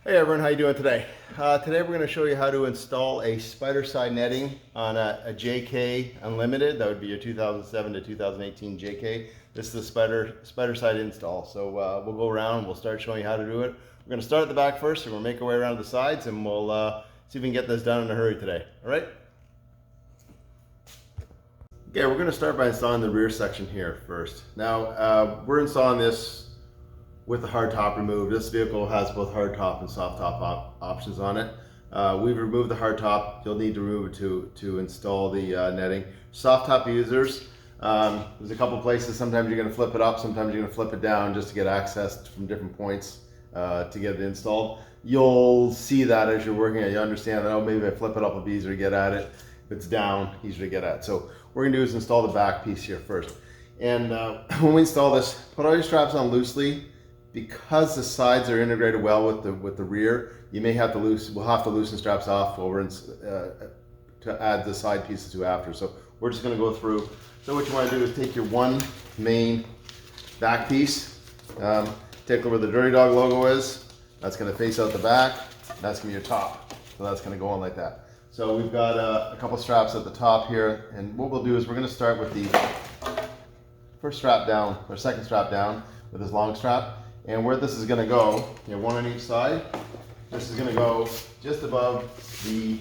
Hey everyone, how you doing today? Today we're going to show you how to install a spider side netting on a JK Unlimited. That would be your 2007 to 2018 JK. This is the spider side install. So we'll go around and we'll start showing you how to do it. We're going to start at the back first and we'll make our way around to the sides and we'll see if we can get this done in a hurry today. All right? Okay, we're going to start by installing the rear section here first. Now we're installing this with the hard top removed. This vehicle has both hard top and soft top options on it. We've removed the hard top. You'll need to remove it to install the netting. Soft top users, there's a couple places. Sometimes you're going to flip it up, sometimes you're going to flip it down just to get access from different points to get it installed. You'll see that as you're working it. You understand that, oh, maybe if I flip it up, it'll be easier to get at it. If it's down, easier to get at. So what we're going to do is install the back piece here first. And when we install this, put all your straps on loosely. Because the sides are integrated well with the rear, you may have to we'll have to loosen straps off over and, to add the side pieces to after. So we're just going to go through. So what you want to do is take your one main back piece, take where the Dirtydog logo is. That's going to face out the back. That's going to be your top. So that's going to go on like that. So we've got a couple straps at the top here, and what we'll do is we're going to start with the first strap down, or second strap down with this long strap. And where this is going to go, you have one on each side. This is going to go just above the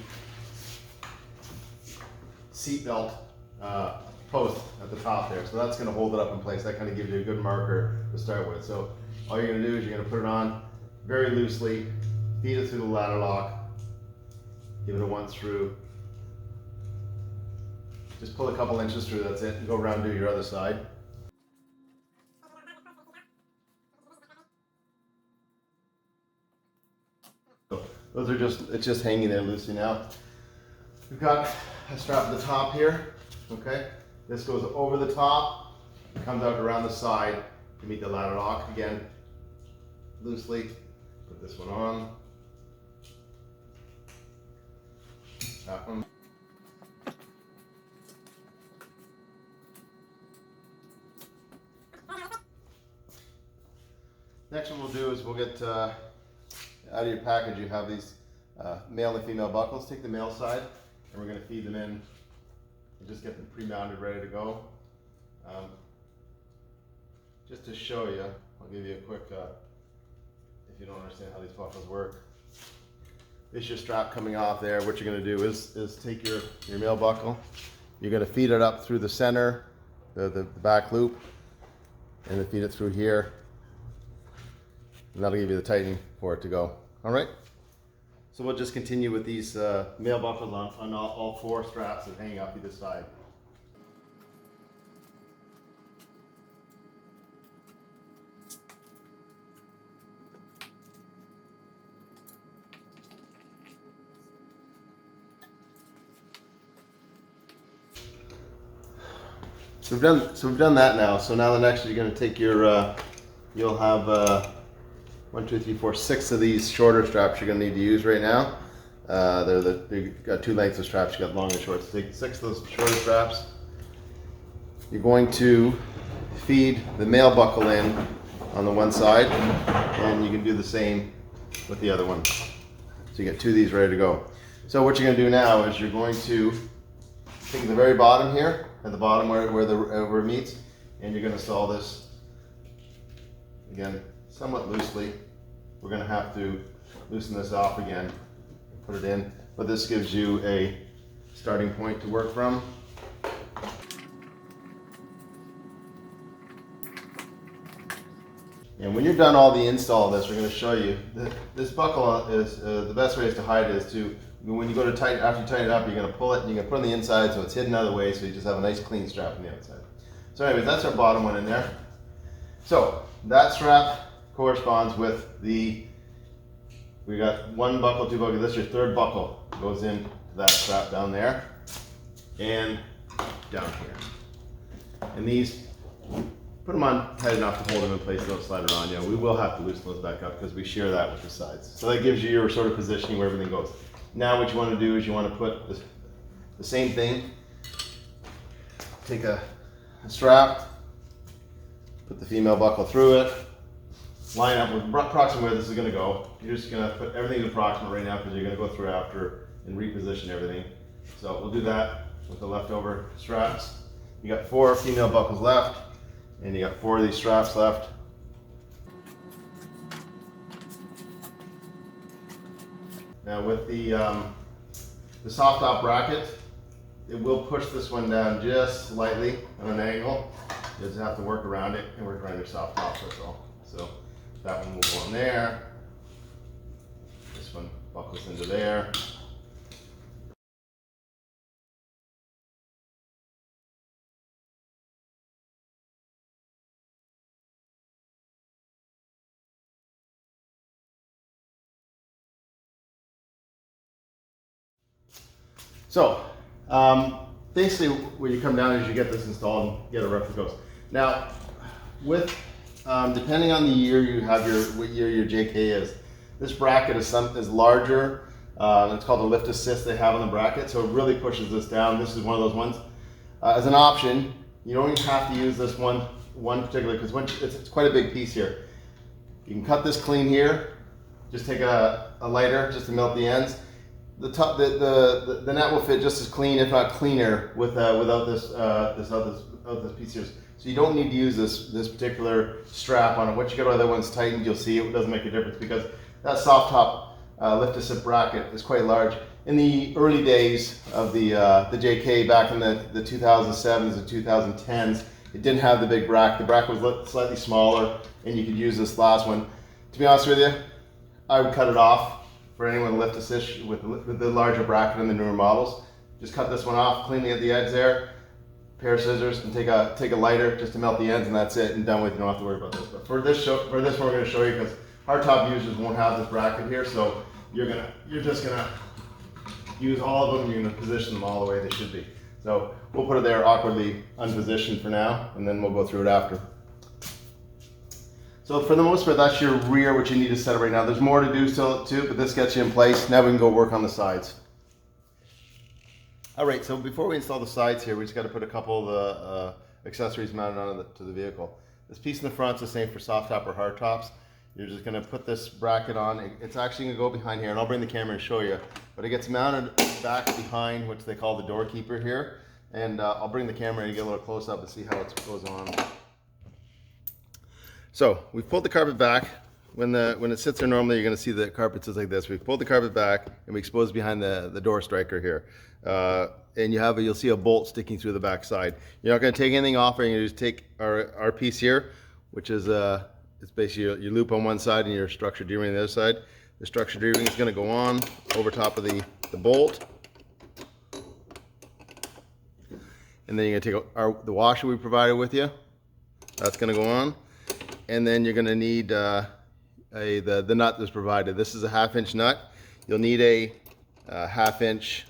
seat belt post at the top there. So that's going to hold it up in place. That kind of gives you a good marker to start with. So all you're going to do is you're going to put it on very loosely, feed it through the ladder lock, give it a once through. Just pull a couple inches through, that's it, and go around and do your other side. Those are it's just hanging there loosely now. We've got a strap at the top here, okay? This goes over the top, comes out around the side to meet the ladder lock. Again, loosely, put this one on. That one. Next one we'll do is we'll get out of your package, you have these male and female buckles. Take the male side and we're going to feed them in and just get them pre-mounted, ready to go. Just to show you, I'll give you a quick, if you don't understand how these buckles work. This is your strap coming off there. What you're going to do is take your male buckle, you're going to feed it up through the center, the back loop, and then feed it through here. And that'll give you the tightening for it to go. All right. So we'll just continue with these male buckles on all four straps that hang up either side. So we've done that now. So now the next you're going to take your you'll have 1, 2, 3, 4, 6 of these shorter straps you're going to need to use right now. They've got two lengths of straps. You got long and short. So take 6 of those shorter straps. You're going to feed the male buckle in on the one side, and you can do the same with the other one. So you get 2 of these ready to go. So what you're going to do now is you're going to take the very bottom here, at the bottom where it meets, and you're going to install this again somewhat loosely. We're going to have to loosen this off again, put it in, but this gives you a starting point to work from. And when you're done all the install of this, we're going to show you this buckle is the best way is to hide it is to, when you go to tighten, after you tighten it up, you're going to pull it and you're going to put it on the inside so it's hidden out of the way, so you just have a nice clean strap on the outside. So anyways, that's our bottom one in there. So that strap corresponds with we got 1 buckle, 2 buckle, this is your 3rd buckle, goes into that strap down there and down here. And these, put them on tight enough to hold them in place, don't slide around. You know, we will have to loosen those back up because we share that with the sides. So that gives you your sort of positioning where everything goes. Now what you want to do is you want to put the same thing, take a strap, put the female buckle through it, line up with approximately where this is going to go. You're just going to put everything approximate right now because you're going to go through after and reposition everything. So we'll do that with the leftover straps. You got 4 female buckles left, and you got 4 of these straps left. Now with the soft top bracket, it will push this one down just slightly on an angle. You just have to work around it and work around your soft top, that's all. So that one will go in there. This one buckles into there. So, basically what you come down is you get this installed and get a roughly goes. Now, with depending on the year you have what year your JK is, this bracket is larger. It's called a lift assist they have on the bracket, so it really pushes this down. This is one of those ones. As an option, you don't even have to use this one particular, because it's quite a big piece here. You can cut this clean here. Just take a lighter just to melt the ends. The net will fit just as clean, if not cleaner, without this piece here. So you don't need to use this particular strap on it. Once you get all the other ones tightened, you'll see it doesn't make a difference because that soft top lift assist bracket is quite large. In the early days of the JK, back in the 2007s and 2010s, it didn't have the big bracket. The bracket was slightly smaller, and you could use this last one. To be honest with you, I would cut it off. For anyone lift assist with the larger bracket in the newer models, just cut this one off cleanly at the edge there, pair of scissors, and take a lighter just to melt the ends, and that's it, and done with. You don't have to worry about this. But for this one we're going to show you, because hardtop users won't have this bracket here, so you're just gonna use all of them. You're gonna position them all the way they should be. So we'll put it there awkwardly unpositioned for now, and then we'll go through it after. So for the most part, that's your rear, which you need to set up right now. There's more to do still too, but this gets you in place. Now we can go work on the sides. All right, so before we install the sides here, we just got to put a couple of the accessories mounted onto the vehicle. This piece in the front is the same for soft top or hard tops. You're just going to put this bracket on. It's actually going to go behind here, and I'll bring the camera and show you. But it gets mounted back behind, which they call the door keeper here. And I'll bring the camera and get a little close up and see how it goes on. So we've pulled the carpet back. When it sits there normally, you're going to see the carpet sits like this. We've pulled the carpet back and we expose behind the door striker here. And you'll see a bolt sticking through the back side. You're not going to take anything off. You're going to just take our piece here, which is it's basically your loop on one side and your structure D-ring on the other side. The structure D-ring is going to go on over top of the bolt. And then you're going to take the washer we provided with you. That's going to go on. And then you're going to need the nut that's provided. This is a 1/2-inch nut. You'll need a 1/2-inch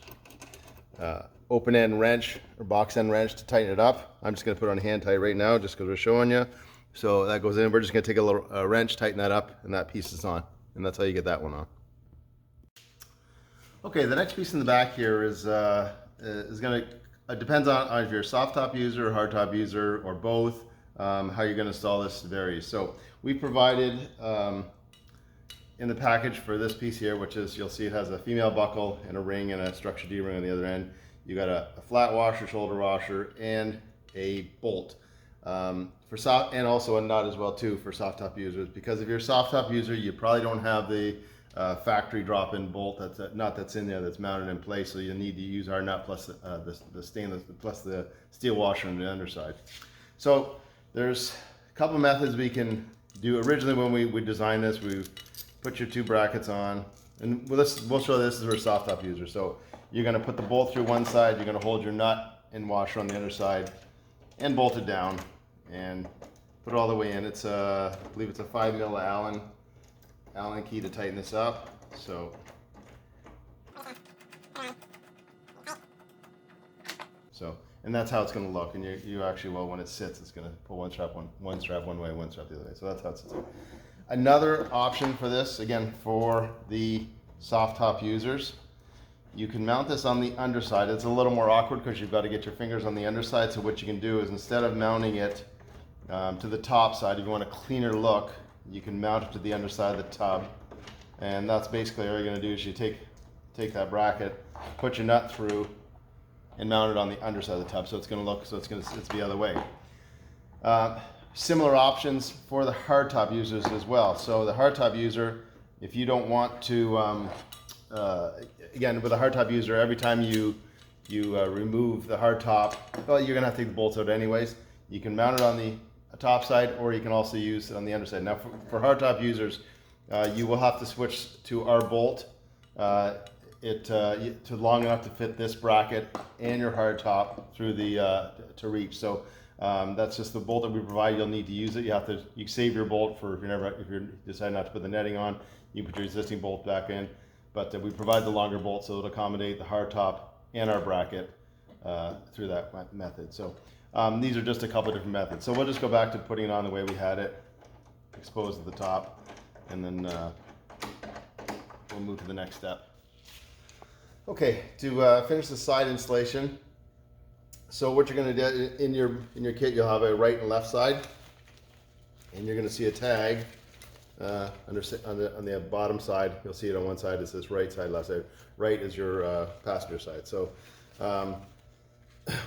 open end wrench or box end wrench to tighten it up. I'm just going to put it on hand tight right now just because we're showing you. So that goes in. We're just going to take a little wrench, tighten that up, and that piece is on. And that's how you get that one on. Okay, the next piece in the back here is going to it depends on if you're a soft top user or hard top user or both. How you're going to install this varies. So we provided in the package for this piece here, which is, you'll see it has a female buckle and a ring and a structure D-ring on the other end. You got a flat washer, shoulder washer, and a bolt for soft, and also a nut as well too for soft top users. Because if you're a soft top user, you probably don't have the factory drop-in bolt nut that's in there that's mounted in place. So you need to use our nut plus the stainless plus the steel washer on the underside. So there's a couple methods we can do. Originally, when we designed this, we put your 2 brackets on, and we'll show this as we're a soft top user. So you're going to put the bolt through one side, you're going to hold your nut and washer on the other side, and bolt it down, and put it all the way in. It's I believe it's a 5mm Allen key to tighten this up. And that's how it's going to look. And you actually, well, when it sits, it's going to pull one strap one way, one strap the other way. So that's how it sits. Another option for this, again, for the soft top users, you can mount this on the underside. It's a little more awkward because you've got to get your fingers on the underside. So what you can do is, instead of mounting it to the top side, if you want a cleaner look, you can mount it to the underside of the tub. And that's basically all you're going to do is you take that bracket, put your nut through, and mount it on the underside of the tub. So it's going to look, it's the other way. Similar options for the hardtop users as well. So the hardtop user, if you don't want to, again, with a hardtop user, every time you remove the hardtop, well, you're gonna have to take the bolts out anyways. You can mount it on the top side, or you can also use it on the underside. Now, for hardtop users, you will have to switch to our bolt to long enough to fit this bracket and your hardtop through the to reach. So that's just the bolt that we provide. You'll need to use it. You save your bolt for if you decide not to put the netting on, you put your existing bolt back in. But we provide the longer bolt so it'll accommodate the hardtop and our bracket through that method. So these are just a couple of different methods. So we'll just go back to putting it on the way we had it, exposed at the top, and then we'll move to the next step. Okay, to finish the side installation. So what you're going to do in your kit, you'll have a right and left side, and you're going to see a tag on the bottom side. You'll see it on one side. It says right side, left side. Right is your passenger side. So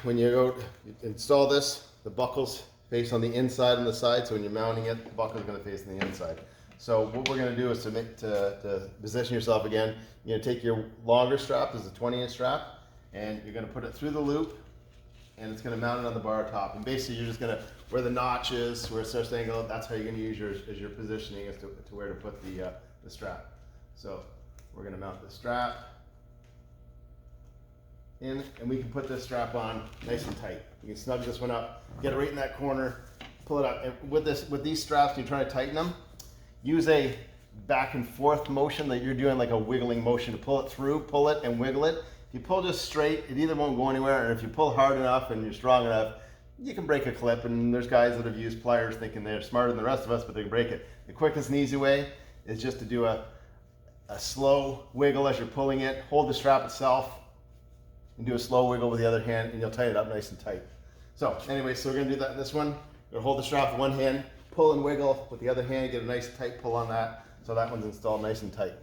when you go install this, the buckles face on the inside and the side. So when you're mounting it, the buckle is going to face on the inside. So what we're going to do is to position yourself again. You're going to take your longer strap. This is a 20-inch strap, and you're going to put it through the loop, and it's going to mount it on the bar top. And basically, you're just going to, where the notch is, where it starts to angle, that's how you're going to use your positioning as to where to put the strap. So we're going to mount the strap in, and we can put this strap on nice and tight. You can snug this one up, get it right in that corner, pull it up. And with these straps, you're trying to tighten them, use a back and forth motion that you're doing, like a wiggling motion to pull it through, pull it and wiggle it. If you pull just straight, it either won't go anywhere, or if you pull hard enough and you're strong enough, you can break a clip. And there's guys that have used pliers thinking they're smarter than the rest of us, but they can break it. The quickest and easy way is just to do a slow wiggle as you're pulling it. Hold the strap itself and do a slow wiggle with the other hand, and you'll tighten it up nice and tight. So anyway, so we're gonna do that in this one. We're gonna hold the strap with one hand, pull and wiggle with the other hand, get a nice tight pull on that, so that one's installed nice and tight.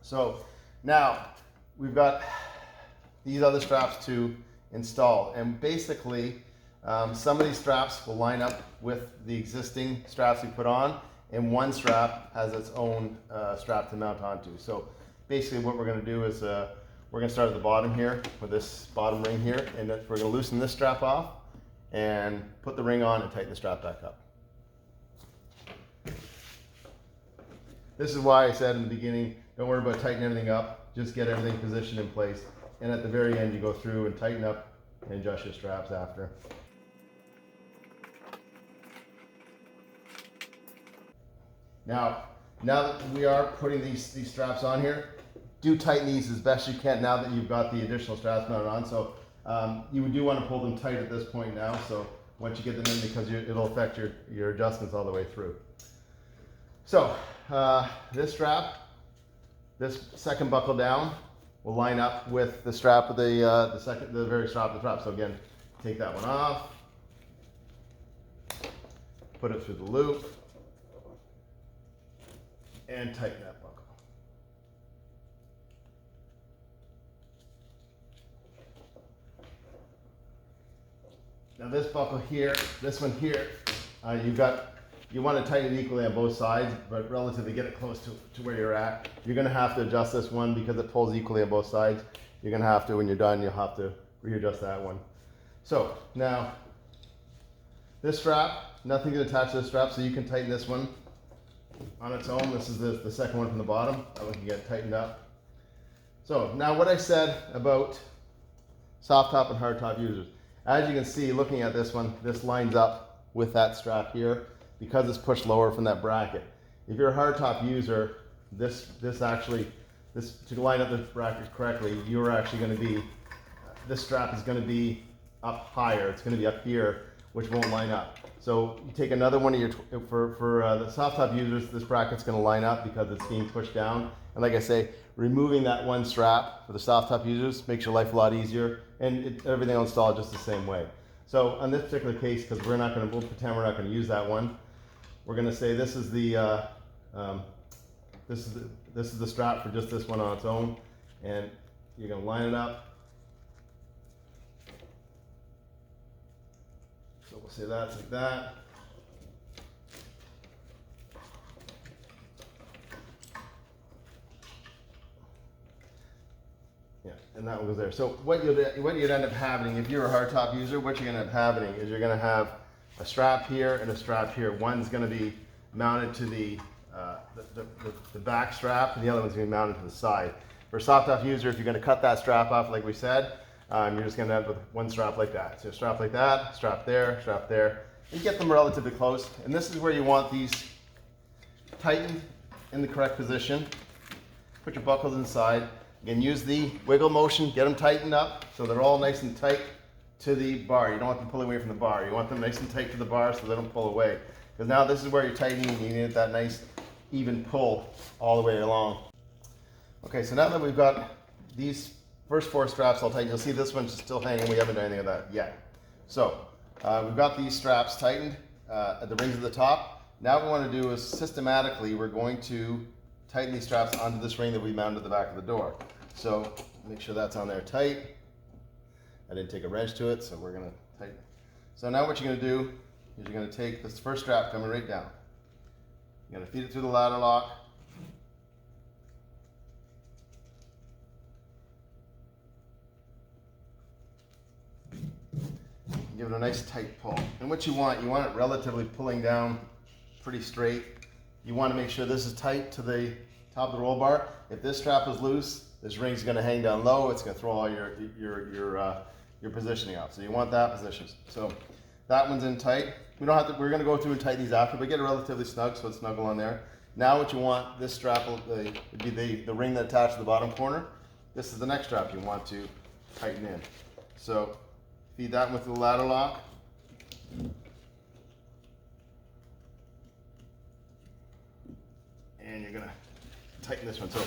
So now we've got these other straps to install, and basically some of these straps will line up with the existing straps we put on, and one strap has its own strap to mount onto. So basically what we're going to do is we're going to start at the bottom here with this bottom ring here, and we're going to loosen this strap off and put the ring on and tighten the strap back up. This is why I said in the beginning, don't worry about tightening anything up, just get everything positioned in place. And at the very end, you go through and tighten up and adjust your straps after. Now that we are putting these straps on here, do tighten these as best you can now that you've got the additional straps mounted on. So you do want to pull them tight at this point now. So once you get them in, because it'll affect your adjustments all the way through. So this strap, this second buckle down, will line up with the strap of the very strap of the strap. So again, take that one off, put it through the loop, and tighten that buckle. Now this buckle here, this one here, you want to tighten it equally on both sides, but relatively get it close to where you're at. You're going to have to adjust this one because it pulls equally on both sides. You're going to have to, when you're done, you'll have to readjust that one. So now this strap, nothing to attach to this strap, so you can tighten this one on its own. This is the second one from the bottom. That one can get tightened up. So now what I said about soft top and hard top users, as you can see, looking at this one, this lines up with that strap here, because it's pushed lower from that bracket. If you're a hardtop user, this to line up the bracket correctly, you're actually going to be, this strap is going to be up higher. It's going to be up here, which won't line up. So you take another one of your, for the soft top users, this bracket's going to line up because it's being pushed down. And like I say, removing that one strap for the soft top users makes your life a lot easier, and everything will install just the same way. So on this particular case, because we'll pretend we're not going to use that one, we're going to say this is the this is the strap for just this one on its own, and you're going to line it up. So we'll say that's like that. Yeah, and that one goes there. So what you'd end up having, if you're a hardtop user, what you're going to end up having is you're going to have a strap here and a strap here. One's going to be mounted to the back strap, and the other one's going to be mounted to the side. For a soft top user, if you're going to cut that strap off, like we said, you're just going to end up with one strap like that. So a strap like that, strap there, and get them relatively close. And this is where you want these tightened in the correct position. Put your buckles inside. Again, use the wiggle motion, get them tightened up so they're all nice and tight to the bar. You don't want them pulling away from the bar. You want them nice and tight to the bar so they don't pull away. Because now this is where you're tightening and you need that nice even pull all the way along. Okay, so now that we've got these first 4 straps all tightened, you'll see this one's still hanging. We haven't done anything of that yet. So we've got these straps tightened at the rings at the top. Now what we want to do is systematically we're going to tighten these straps onto this ring that we mounted at the back of the door. So make sure that's on there tight. I didn't take a wrench to it, so we're going to tighten it. So now what you're going to do is you're going to take this first strap coming right down. You're going to feed it through the ladder lock. Give it a nice tight pull. And what you want it relatively pulling down pretty straight. You want to make sure this is tight to the top of the roll bar. If this strap is loose, this ring's going to hang down low. It's going to throw all your positioning out. So you want that position. So that one's in tight. We don't have to. We're going to go through and tighten these after, but get it relatively snug so it's snuggle on there. Now what you want, this strap would be the ring that attached to the bottom corner. This is the next strap you want to tighten in. So feed that with the ladder lock. And you're gonna tighten this one. So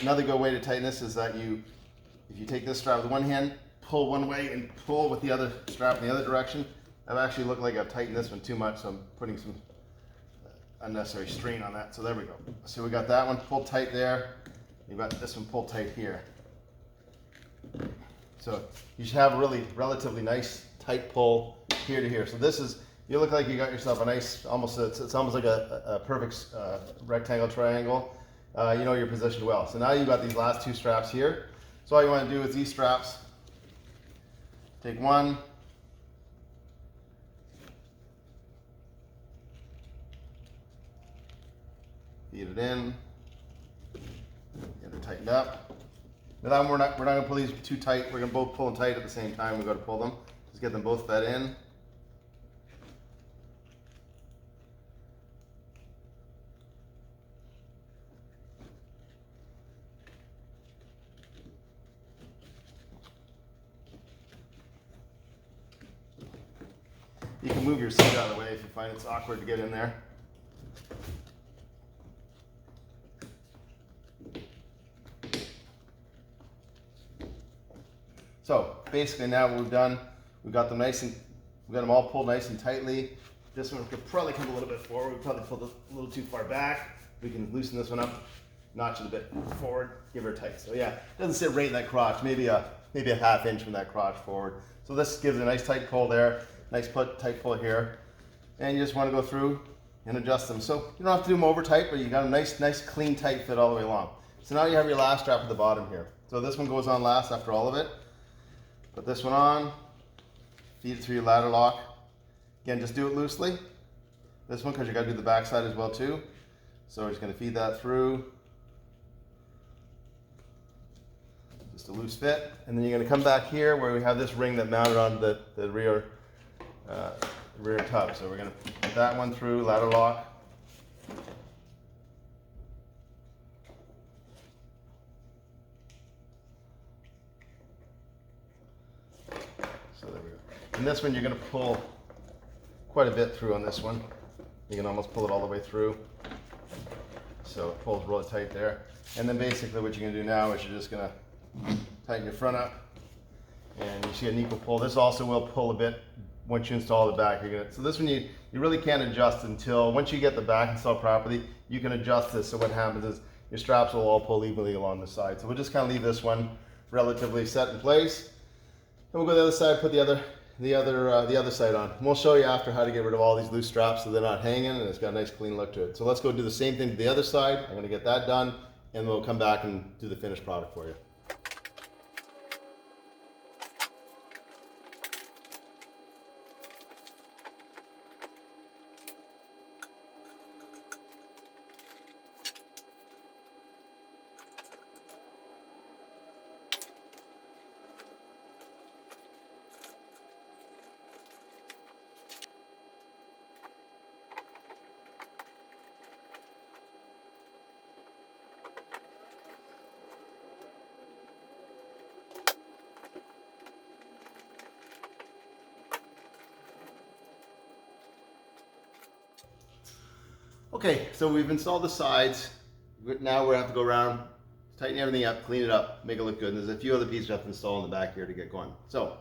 another good way to tighten this is that if you take this strap with one hand, pull one way and pull with the other strap in the other direction. I've actually looked like I've tightened this one too much, so I'm putting some unnecessary strain on that. So there we go. So we got that one pulled tight there. You've got this one pulled tight here. So you should have a relatively nice tight pull here to here. So this is, you look like you got yourself a nice, it's almost like a perfect rectangle triangle. You know you're positioned well. So now you've got these last 2 straps here. So all you want to do is these straps, take one, feed it in, get it tightened up. Now we're not going to pull these too tight. We're going to both pull them tight at the same time. We've got to pull them. Just get them both fed in. You can move your seat out of the way if you find it's awkward to get in there. So basically now what we've done, we've got them all pulled nice and tightly. This one could probably come a little bit forward. We probably pulled it a little too far back. We can loosen this one up, notch it a bit forward, give her tight. So yeah, it doesn't sit right in that crotch, maybe a ½ inch from that crotch forward. So this gives a nice tight pull there, nice tight pull here. And you just want to go through and adjust them. So you don't have to do them over tight, but you got a nice clean tight fit all the way along. So now you have your last strap at the bottom here. So this one goes on last after all of it. Put this one on, feed it through your ladder lock. Again, just do it loosely. This one, because you got to do the back side as well too. So we're just going to feed that through. Just a loose fit. And then you're going to come back here where we have this ring that mounted on the rear tub. So we're going to put that one through, ladder lock. So there we go. And this one you're going to pull quite a bit through on this one. You can almost pull it all the way through. So it pulls really tight there. And then basically what you're going to do now is you're just going to tighten your front up. And you see an equal pull. This also will pull a bit once you install the back, you're gonna, so this one you really can't adjust until, once you get the back installed properly, you can adjust this. So what happens is your straps will all pull evenly along the side. So we'll just kind of leave this one relatively set in place. Then we'll go to the other side, put the other side on. And we'll show you after how to get rid of all these loose straps so they're not hanging and it's got a nice clean look to it. So let's go do the same thing to the other side. I'm gonna get that done and we'll come back and do the finished product for you. Okay, so we've installed the sides. Now we have to go around, tighten everything up, clean it up, make it look good. And there's a few other pieces you have to install in the back here to get going. So,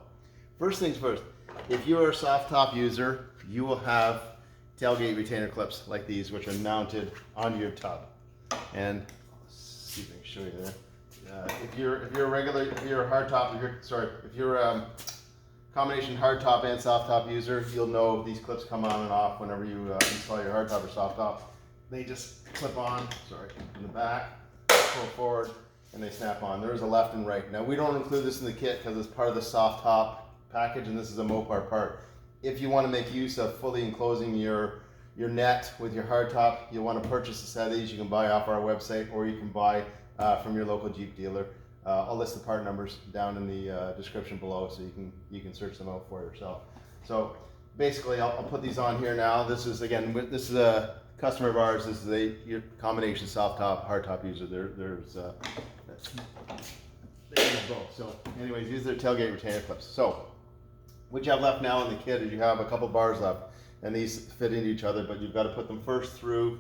first things first, if you're a soft top user, you will have tailgate retainer clips like these, which are mounted onto your tub. And let's see if I can show you there. If you're a regular, if you're a hard top, if you're a combination hard top and soft top user, you'll know these clips come on and off whenever you install your hard top or soft top. They just clip on, in the back, pull forward, and they snap on. There's a left and right. Now we don't include this in the kit because it's part of the soft top package and this is a Mopar part. If you want to make use of fully enclosing your net with your hard top, you'll want to purchase a set of these. You can buy off our website or you can buy from your local Jeep dealer. I'll list the part numbers down in the description below so you can search them out for yourself. So basically I'll put these on here now. This is a customer of ours. This is your combination soft top, hard top user. There's both. So anyways, these are tailgate retainer clips. So what you have left now in the kit is you have a couple bars left and these fit into each other, but you've got to put them first through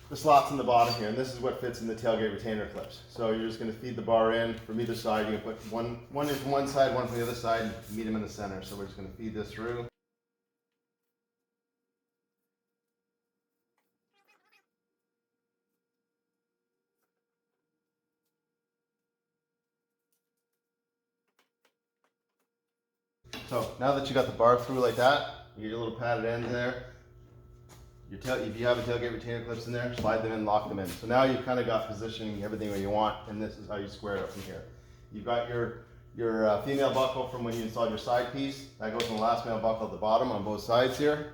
the slots in the bottom here, and this is what fits in the tailgate retainer clips. So you're just going to feed the bar in from either side. You're going to put one in from one side, one from the other side, and meet them in the center. So we're just going to feed this through. So now that you got the bar through like that, you get your little padded ends there. If you have a tailgate retainer clips in there, slide them in, lock them in. So now you've kind of got positioning everything where you want, and this is how you square it up from here. You've got your female buckle from when you installed your side piece. That goes in the last male buckle at the bottom on both sides here.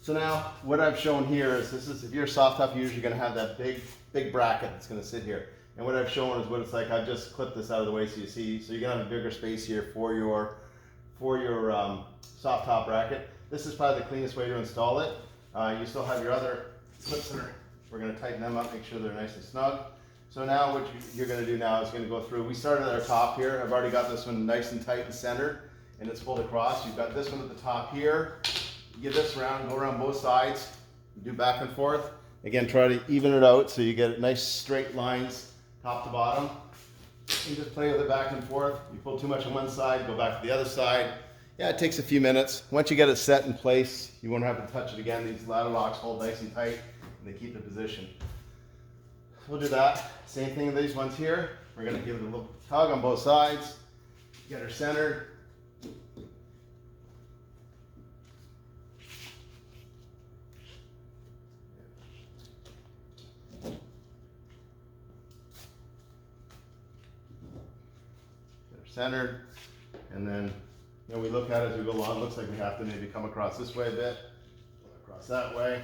So now what I've shown here is if you're a soft top user, you're going to have that big bracket that's going to sit here. And what I've shown is what it's like. I've just clipped this out of the way so you see. So you're going to have a bigger space here for your soft top bracket. This is probably the cleanest way to install it. You still have your other clips in there. We're going to tighten them up, make sure they're nice and snug. So now what you're going to do now is going to go through. We started at our top here. I've already got this one nice and tight and centered, and it's pulled across. You've got this one at the top here. You get this around, go around both sides, do back and forth. Again, try to even it out so you get nice straight lines top to bottom. You just play with it back and forth. You pull too much on one side, go back to the other side. Yeah, it takes a few minutes. Once you get it set in place, you won't have to touch it again. These ladder locks hold nice and tight, and they keep the position. We'll do that. Same thing with these ones here. We're going to give it a little tug on both sides. Get her centered. Centered, and then we look at it as we go along. It looks like we have to maybe come across this way a bit, across that way,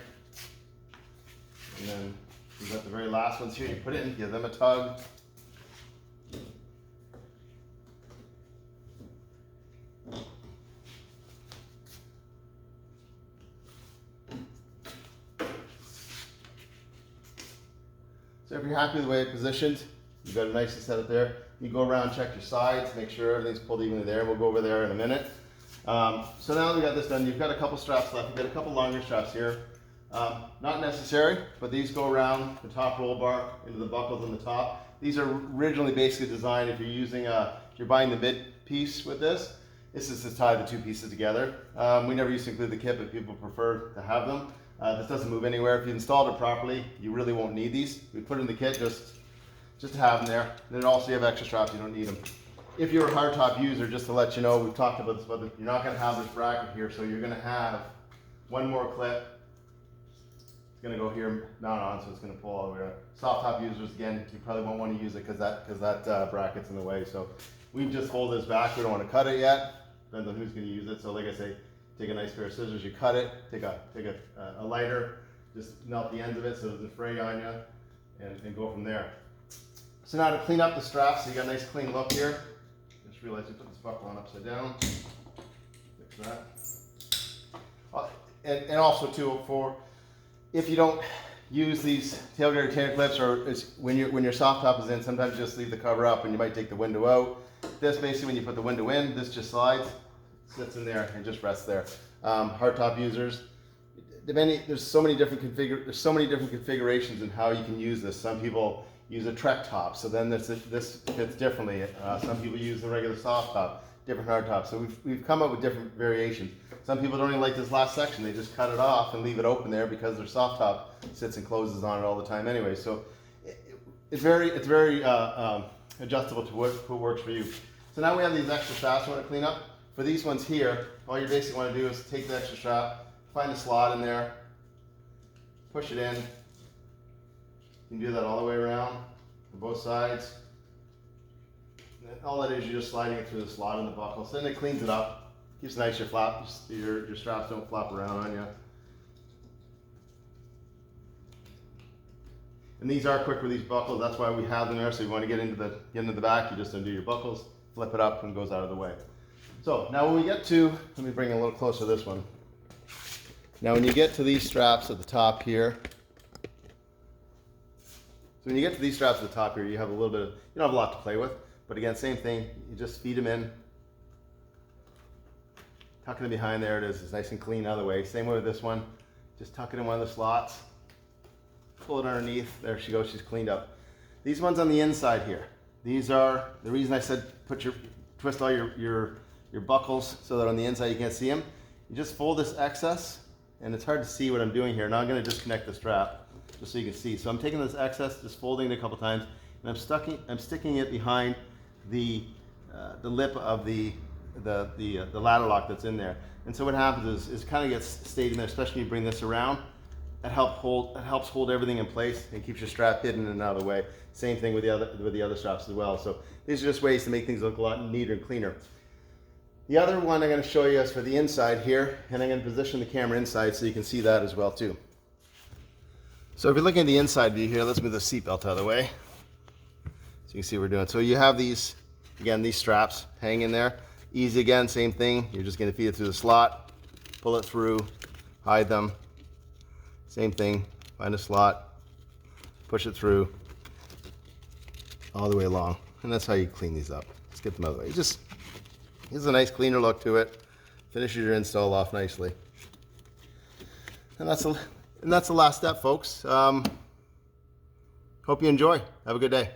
and then we've got the very last ones here. You put it in, give them a tug. So if you're happy with the way it's positioned, you've got it nicely set up there. You go around, check your sides, make sure everything's pulled evenly there. We'll go over there in a minute. So now that we got this done, you've got a couple straps left. You've got a couple longer straps here. Not necessary, but these go around the top roll bar into the buckles on the top. These are originally basically designed if you're using a you're buying the mid piece with this. This is to tie the two pieces together. We never used to include the kit, but people prefer to have them. This doesn't move anywhere. If you installed it properly, you really won't need these. We put in the kit just to have them there. And then also you have extra straps, you don't need them. If you're a hardtop user, just to let you know, we've talked about this, but you're not gonna have this bracket here, so you're gonna have one more clip. It's gonna go here, not on, so it's gonna pull all the way around. Soft top users, again, you probably won't want to use it because that bracket's in the way. So we've just folded this back. We don't want to cut it yet. Depends on who's gonna use it. So like I say, take a nice pair of scissors, you cut it, take a lighter, just melt the ends of it so it doesn't fray on you, and go from there. So now to clean up the straps, so you got a nice clean look here. Just realized you put this buckle on upside down. Fix that. And also too, for if you don't use these tailgate retainer clips, or when your soft top is in, sometimes you just leave the cover up and you might take the window out. This basically, when you put the window in, this just slides, sits in there and just rests there. Hardtop users, there's so many different configurations in how you can use this. Some people use a Trek top, so then this fits differently. Some people use the regular soft top, different hard top. So we've come up with different variations. Some people don't even like this last section. They just cut it off and leave it open there because their soft top sits and closes on it all the time anyway. So it's very adjustable to what works for you. So now we have these extra straps we want to clean up. For these ones here, all you basically want to do is take the extra strap, find a slot in there, push it in. You can do that all the way around on both sides. And all that is, you're just sliding it through the slot in the buckle. So then it cleans it up. Keeps it nice, your straps don't flop around on you. And these are quick release buckles, that's why we have them there. So you want to get into the back, you just undo your buckles, flip it up, and it goes out of the way. So now when we get to, let me bring it a little closer to this one. Now when you get to these straps at the top here, so when you get to these straps at the top here, you have a little bit of, you don't have a lot to play with, but again, same thing, you just feed them in, tuck it in behind, there it is, it's nice and clean out of the way. Same way with this one, just tuck it in one of the slots, pull it underneath, there she goes, she's cleaned up. These ones on the inside here, these are, the reason I said twist all your buckles so that on the inside you can't see them. You just fold this excess, and it's hard to see what I'm doing here. Now I'm going to disconnect the strap just so you can see. So I'm taking this excess, just folding it a couple times, and I'm sticking it behind the lip of the ladder lock that's in there. And so what happens is it kind of gets stayed in there, especially when you bring this around. It helps hold everything in place and keeps your strap hidden and out of the way. Same thing with the other straps as well. So these are just ways to make things look a lot neater and cleaner. The other one I'm going to show you is for the inside here, and I'm going to position the camera inside so you can see that as well too. So if you're looking at the inside view here, let's move the seatbelt out of the way so you can see what we're doing. So you have these, again, these straps hang in there. Easy again, same thing. You're just going to feed it through the slot, pull it through, hide them. Same thing, find a slot, push it through all the way along, and that's how you clean these up. Let's get them out of the way. Just gives a nice cleaner look to it, finishes your install off nicely. And that's the last step, folks. Hope you enjoy. Have a good day.